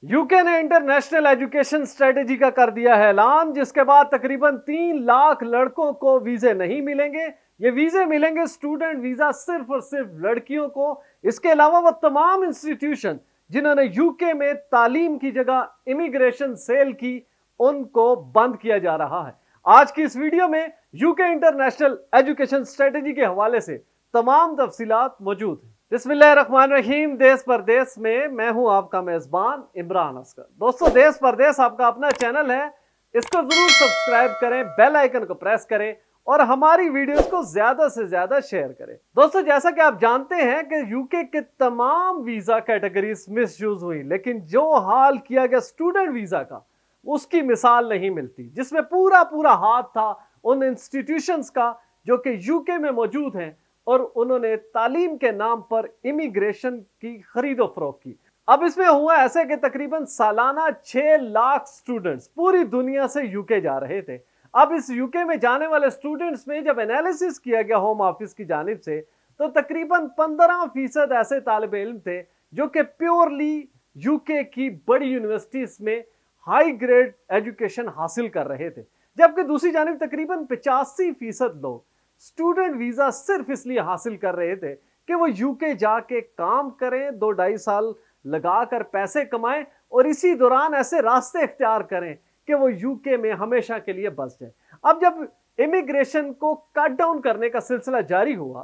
UK ने international education strategy का कर दिया है ऐलान, जिसके बाद तकरीबन 3 लाख लड़कों को वीजे नहीं मिलेंगे। ये वीजे मिलेंगे स्टूडेंट वीजा सिर्फ और सिर्फ लड़कियों को। इसके अलावा वो तमाम इंस्टीट्यूशन जिन्होंने यूके में तालीम की जगह इमिग्रेशन सेल की, उनको बंद किया जा रहा है। आज की इस वीडियो में यूके इंटरनेशनल एजुकेशन स्ट्रेटेजी के हवाले से तमाम तफसीलात मौजूद हैं। बिस्मिल्लाहिर्रहमानिर्रहीम। देश परदेश में मैं हूं आपका मेजबान इमरान असगर। दोस्तों, देश परदेश आपका अपना चैनल है, इसको जरूर सब्सक्राइब करें, बेल आइकन को प्रेस करें और हमारी वीडियोस को ज्यादा से ज्यादा शेयर करें। दोस्तों, जैसा कि आप जानते हैं कि यूके के तमाम वीजा कैटेगरीज मिसयूज हुई, लेकिन जो हाल किया गया स्टूडेंट वीजा का, उसकी मिसाल नहीं मिलती, जिसमें पूरा पूरा हाथ था उन इंस्टीट्यूशंस का जो कि यूके में मौजूद हैं और उन्होंने तालीम के नाम पर इमिग्रेशन की खरीदो फरोख्त की। अब इसमें हुआ ऐसे कि तकरीबन सालाना 6 लाख स्टूडेंट्स पूरी दुनिया से यूके जा रहे थे। अब इस यूके में जाने वाले स्टूडेंट्स में जब एनालिसिस किया गया होम ऑफिस की जानिब से, तो तकरीबन 15% ऐसे तालिब इल्म थे जो कि प्योरली यूके की बड़ी यूनिवर्सिटीज में हाई ग्रेड एजुकेशन हासिल कर रहे थे, जबकि दूसरी जानिब तकरीबन 85% लोग स्टूडेंट वीजा सिर्फ इसलिए हासिल कर रहे थे कि वो यूके जाके काम करें, 2-2.5 साल लगाकर पैसे कमाएं और इसी दौरान ऐसे रास्ते इख्तियार करें कि वो यूके में हमेशा के लिए बस जाए। अब जब इमिग्रेशन को कट डाउन करने का सिलसिला जारी हुआ,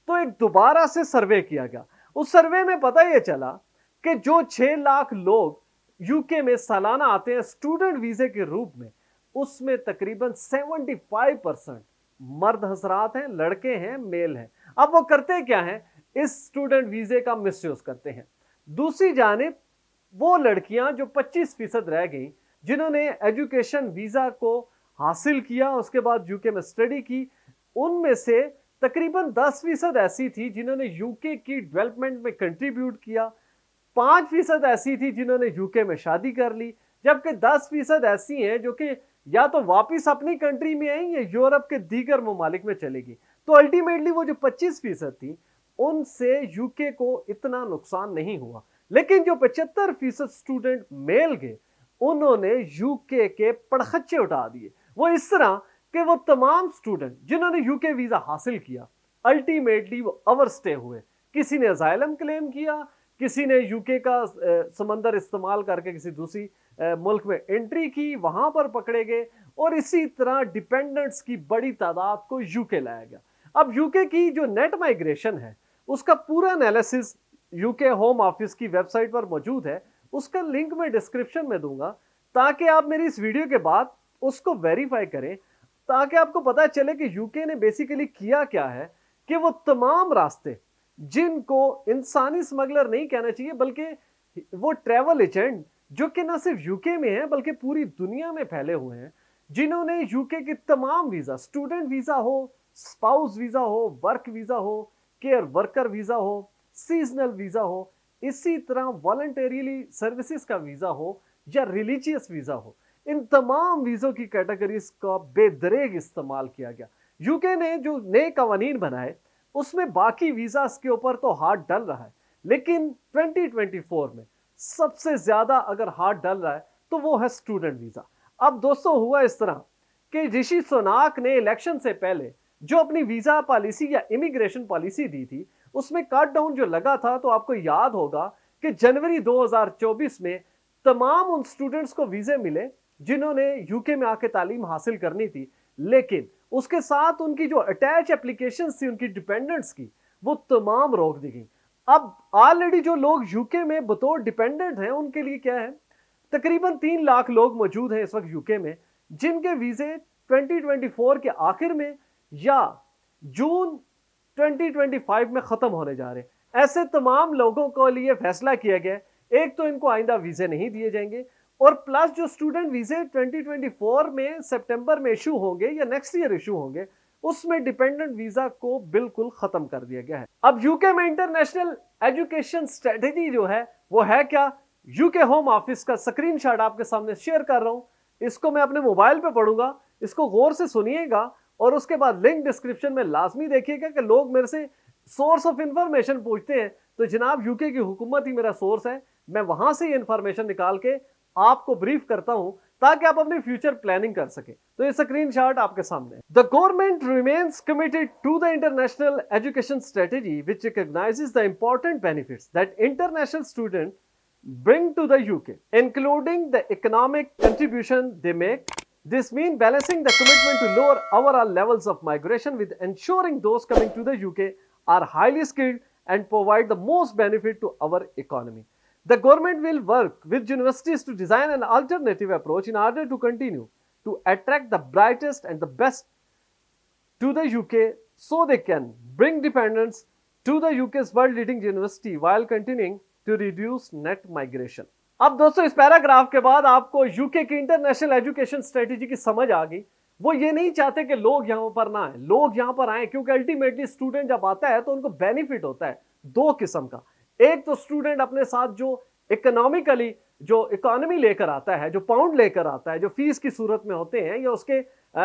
तो एक दोबारा से सर्वे किया गया। उस सर्वे में पता यह चला कि जो 6 लाख लोग यूके में सालाना आते हैं स्टूडेंट वीजे के रूप में, उसमें तकरीबन 75% मर्द हजरात हैं, लड़के हैं, मेल हैं। अब वो करते क्या हैं? इस स्टूडेंट वीजे का मिसयूज करते हैं। दूसरी जानिब वो लड़कियां जो 25% रह गई, जिन्होंने एजुकेशन वीजा को हासिल किया, उसके बाद यूके में स्टडी की, उनमें से तकरीबन 10% ऐसी थी जिन्होंने यूके की डेवलपमेंट में कंट्रीब्यूट किया, 5% ऐसी थी जिन्होंने यूके में शादी कर ली, जबकि 10% ऐसी हैं जो कि या तो वापिस अपनी कंट्री में आई या यूरोप के दीगर ममालिक में चलेगी। तो अल्टीमेटली वो जो 25% थी, उनसे यूके को इतना नुकसान नहीं हुआ। लेकिन जो 75% स्टूडेंट मेल गए, उन्होंने यूके के पड़खच्चे उठा दिए। वो इस तरह कि वो तमाम स्टूडेंट जिन्होंने यूके वीजा हासिल किया, अल्टीमेटली वो ओवरस्टे हुए। किसी ने असाइलम क्लेम किया, किसी ने यूके का समंदर इस्तेमाल करके किसी दूसरी मुल्क में एंट्री की, वहां पर पकड़े गए और इसी तरह डिपेंडेंट्स की बड़ी तादाद को यूके लाया गया। अब यूके की जो नेट माइग्रेशन है, उसका पूरा एनालिसिस यूके होम ऑफिस की वेबसाइट पर मौजूद है। उसका लिंक मैं डिस्क्रिप्शन में दूंगा, ताकि आप मेरी इस वीडियो के बाद उसको वेरीफाई करें, ताकि आपको पता चले कि यूके ने बेसिकली किया क्या है कि वो तमाम रास्ते, जिनको इंसानी स्मगलर नहीं कहना चाहिए बल्कि वो ट्रैवल एजेंट, जो कि ना सिर्फ यूके में है बल्कि पूरी दुनिया में फैले हुए हैं, जिन्होंने यूके के तमाम वीजा, स्टूडेंट वीजा हो, स्पाउस वीजा हो, वर्क वीजा हो, केयर वर्कर वीजा हो, सीजनल वीजा हो, इसी तरह वॉलंटरीली सर्विसेज का वीजा हो या रिलीजियस वीजा हो, इन तमाम वीजों की कैटेगरीज का बेदरेग इस्तेमाल किया गया। यूके ने जो नए कवानीन बनाए, उसमें बाकी वीजास के ऊपर तो हाथ डल रहा है, लेकिन 2024 में सबसे ज्यादा अगर हाथ डल रहा है तो वो है स्टूडेंट वीजा। अब दोस्तों, हुआ इस तरह कि ऋषि सुनाक ने इलेक्शन से पहले जो अपनी वीजा पॉलिसी या इमिग्रेशन पॉलिसी दी थी, उसमें कट डाउन जो लगा था, तो आपको याद होगा कि जनवरी 2024 में तमाम उन स्टूडेंट्स को वीजे मिले जिन्होंने यूके में आके तालीम हासिल करनी थी, लेकिन उसके साथ उनकी जो अटैच एप्लीकेशन थी उनकी डिपेंडेंट्स की, वो तमाम रोक दी गई। अब ऑलरेडी जो लोग यूके में बतौर डिपेंडेंट हैं, उनके लिए क्या है, तकरीबन 3 लाख लोग मौजूद हैं इस वक्त यूके में, जिनके वीजे 2024 के आखिर में या जून 2025 में खत्म होने जा रहे हैं। ऐसे तमाम लोगों को लिए फैसला किया गया, एक तो इनको आइंदा वीजे नहीं दिए जाएंगे, और प्लस जो स्टूडेंट वीजे 2024 में सितंबर में इशू होंगे या नेक्स्ट ईयर इशू होंगे, उसमें डिपेंडेंट वीजा को बिल्कुल खत्म कर दिया गया है। अब यूके में इंटरनेशनल एजुकेशन स्ट्रेटेजी जो है वो है क्या, यूके होम ऑफिस का स्क्रीनशॉट आपके सामने शेयर कर रहा हूं। इसको मैं अपने मोबाइल पे पढ़ूंगा, इसको गौर से सुनिएगा और उसके बाद लिंक डिस्क्रिप्शन में लाजमी देखिएगा कि लोग मेरे से सोर्स ऑफ इंफॉर्मेशन पूछते हैं, तो जनाब यूके की हुकूमत ही मेरा सोर्स है। मैं वहां से ये इंफॉर्मेशन निकाल के आपको ब्रीफ करता हूं ताकि आप अपनी फ्यूचर प्लानिंग कर सके। तो ये स्क्रीनशॉट आपके सामने। The government remains committed to the international education strategy which recognizes the important benefits that international student bring to the UK, including the economic contribution they make. This means balancing the commitment to lower overall levels of migration with ensuring those coming to the UK are highly skilled and provide the most benefit to our economy. The government will work with universities to design an alternative approach in order to continue to attract the brightest and the best to the UK so they can bring dependents to the UK's world leading university while continuing to reduce net migration. अब दोस्तों इस paragraph के बाद आपको UK की international education strategy की समझ आ गई। वो ये नहीं चाहते कि लोग यहां पर ना आए, लोग यहां पर आए, क्योंकि अल्टीमेटली स्टूडेंट जब आता है तो उनको बेनिफिट होता है दो किस्म का। एक तो स्टूडेंट अपने साथ जो इकोनॉमिकली जो इकोनॉमी लेकर आता है, जो पाउंड लेकर आता है, जो फीस की सूरत में होते हैं या उसके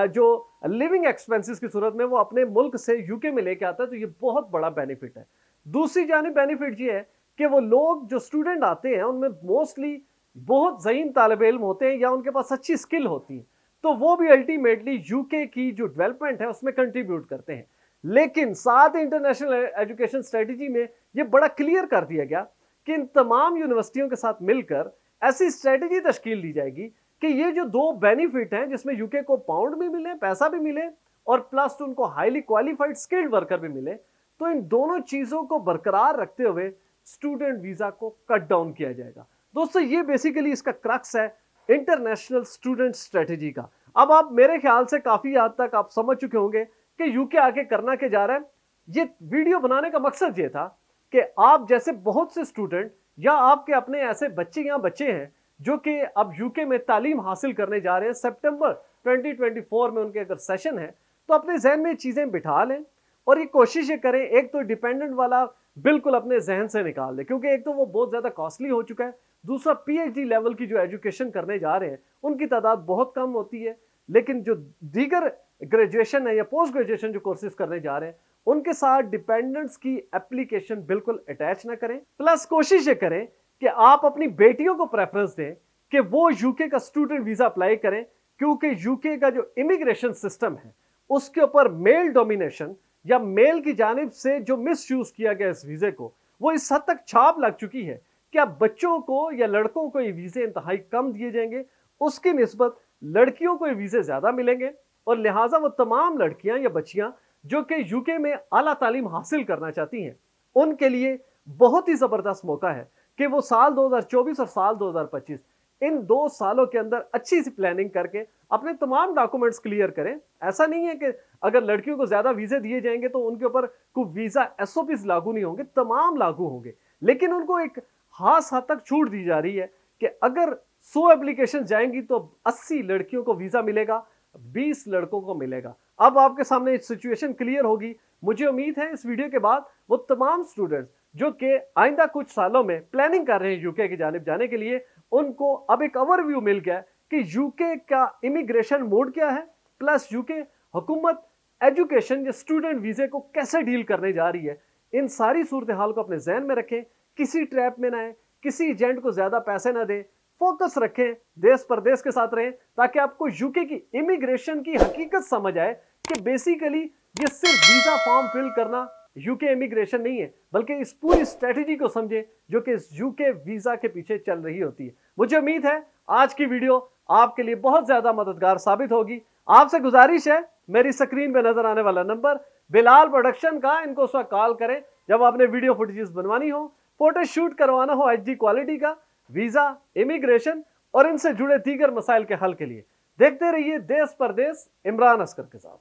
जो लिविंग एक्सपेंसेस की सूरत में वो अपने मुल्क से यूके में लेके आता है, तो ये बहुत बड़ा बेनिफिट है। दूसरी जानिब बेनिफिट ये है कि वो लोग जो स्टूडेंट आते हैं उनमें मोस्टली बहुत ज़हीन तालिब इल्म होते हैं या उनके पास अच्छी स्किल होती है, तो वो भी अल्टीमेटली यूके की जो डेवलपमेंट है उसमें कंट्रीब्यूट करते हैं। लेकिन साथ इंटरनेशनल एजुकेशन स्ट्रेटजी में ये बड़ा क्लियर कर दिया गया कि इन तमाम यूनिवर्सिटियों के साथ मिलकर ऐसी स्ट्रेटजी तश्कील दी जाएगी कि ये जो दो बेनिफिट हैं, जिसमें यूके को पाउंड भी मिले, पैसा भी मिले, और प्लस उनको हाईली क्वालिफाइड स्किल्ड वर्कर भी मिले, तो इन दोनों चीज़ों को बरकरार रखते हुए स्टूडेंट वीजा को कट डाउन किया जाएगा। दोस्तों ये बेसिकली इसका क्रक्स है इंटरनेशनल स्टूडेंट स्ट्रेटजी का। अब आप मेरे ख्याल से काफी हद तक आप समझ चुके होंगे कि यूके आके करना क्या जा रहा है। ये वीडियो बनाने का मकसद ये था कि आप जैसे बहुत से स्टूडेंट या आपके अपने ऐसे बच्चे या बच्चे हैं जो कि अब यूके में तालीम हासिल करने जा रहे हैं, सितंबर 2024 में उनके अगर सेशन है, तो अपने जहन में चीजें बिठा लें और ये कोशिश करें एक तो डिपेंडेंट वाला बिल्कुल अपने जहन से निकाल दे, क्योंकि एक तो वो बहुत ज्यादा कॉस्टली हो चुका है, दूसरा पीएचडी लेवल की जो एजुकेशन करने जा रहे हैं उनकी तादाद बहुत कम होती है, लेकिन जो दीगर ग्रेजुएशन है या पोस्ट ग्रेजुएशन जो कोर्सेज करने जा रहे हैं उनके साथ डिपेंडेंट्स की एप्लीकेशन बिल्कुल अटैच ना करें। प्लस कोशिश ये करें कि आप अपनी बेटियों को प्रेफरेंस दें कि वो यूके का स्टूडेंट वीजा अप्लाई करें, क्योंकि यूके का जो इमिग्रेशन सिस्टम है उसके ऊपर मेल डोमिनेशन या मेल की जानिब से जो मिसयूज किया गया इस वीजे को, वो इस हद तक छाप लग चुकी है कि अब बच्चों को या लड़कों को ये वीजे इंतहाई कम दिए जाएंगे, उसकी निस्बत लड़कियों को ये वीजे ज्यादा मिलेंगे, और लिहाजा वो तमाम लड़कियां या बच्चियां जो कि यूके में आला तालीम हासिल करना चाहती हैं उनके लिए बहुत ही जबरदस्त मौका है कि वो साल 2024 और साल 2025 इन 2 सालों के अंदर अच्छी सी प्लानिंग करके अपने तमाम डॉक्यूमेंट्स क्लियर करें। ऐसा नहीं है कि अगर लड़कियों को ज्यादा वीजे दिए जाएंगे तो उनके ऊपर कोई वीजा एसओपीज लागू नहीं होंगे, तमाम लागू होंगे, लेकिन उनको एक खास हद तक छूट दी जा रही है कि अगर 100 एप्लीकेशन जाएंगी तो 80 लड़कियों को वीजा मिलेगा, 20 लड़कों को मिलेगा। अब आपके सामने सिचुएशन क्लियर होगी। मुझे उम्मीद है इस वीडियो के बाद वो तमाम स्टूडेंट्स जो कि आइंदा कुछ सालों में प्लानिंग कर रहे हैं यूके की जानिब जाने के लिए, उनको अब एक ओवरव्यू मिल गया कि यूके का इमिग्रेशन मोड क्या है, प्लस यूके हुकूमत एजुकेशन या स्टूडेंट वीजे को कैसे डील करने जा रही है। इन सारी सूरत हाल को अपने जहन में रखें, किसी ट्रैप में ना आए, किसी एजेंट को ज्यादा पैसे ना दें, फोकस रखें, देश परदेश के साथ रहें, ताकि आपको यूके की इमिग्रेशन की हकीकत समझ आए कि बेसिकली ये सिर्फ वीजा फॉर्म फिल करना यूके इमिग्रेशन नहीं है, बल्कि इस पूरी स्ट्रेटेजी को समझे जो कि इस यूके वीजा के पीछे चल रही होती है। मुझे उम्मीद है आज की वीडियो आपके लिए बहुत ज्यादा मददगार साबित होगी। आपसे गुजारिश है, मेरी स्क्रीन पे नजर आने वाला नंबर बिलाल प्रोडक्शन का, इनको उस वक्त कॉल करें जब आपने वीडियो फुटेजेस बनवानी हो, फोटो शूट करवाना हो एचडी क्वालिटी का, वीजा, इमिग्रेशन और इनसे जुड़े दीगर मसाइल के हल के लिए। देखते रहिए देश परदेश इमरान असकर के साथ।